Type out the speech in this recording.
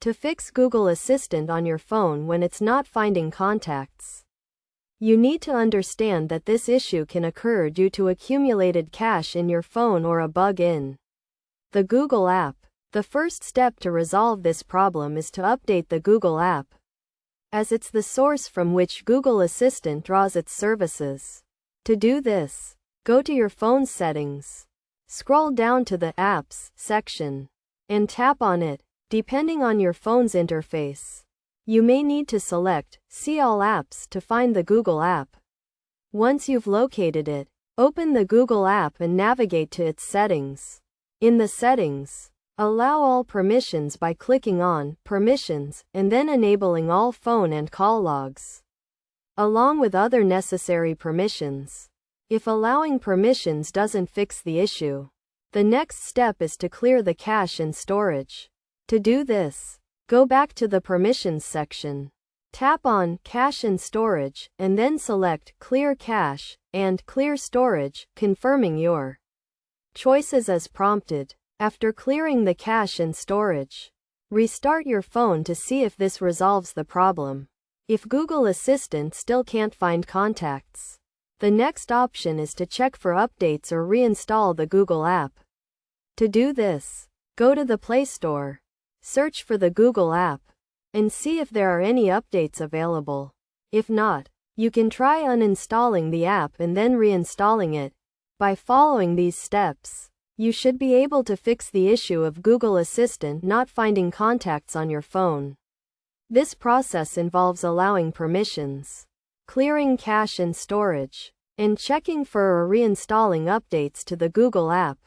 To fix Google Assistant on your phone when it's not finding contacts, you need to understand that this issue can occur due to accumulated cache in your phone or a bug in the Google app. The first step to resolve this problem is to update the Google app, as it's the source from which Google Assistant draws its services. To do this, go to your phone's settings, scroll down to the Apps section, and tap on it. Depending on your phone's interface, you may need to select See All Apps to find the Google app. Once you've located it, open the Google app and navigate to its settings. In the settings, allow all permissions by clicking on Permissions and then enabling all phone and call logs, along with other necessary permissions. If allowing permissions doesn't fix the issue, the next step is to clear the cache and storage. To do this, go back to the Permissions section, tap on Cache and Storage, and then select Clear Cache and Clear Storage, confirming your choices as prompted. After clearing the cache and storage, restart your phone to see if this resolves the problem. If Google Assistant still can't find contacts, the next option is to check for updates or reinstall the Google app. To do this, go to the Play Store, search for the Google app, and see if there are any updates available. If not, you can try uninstalling the app and then reinstalling it. By following these steps, you should be able to fix the issue of Google Assistant not finding contacts on your phone. This process involves allowing permissions, clearing cache and storage, and checking for or reinstalling updates to the Google app.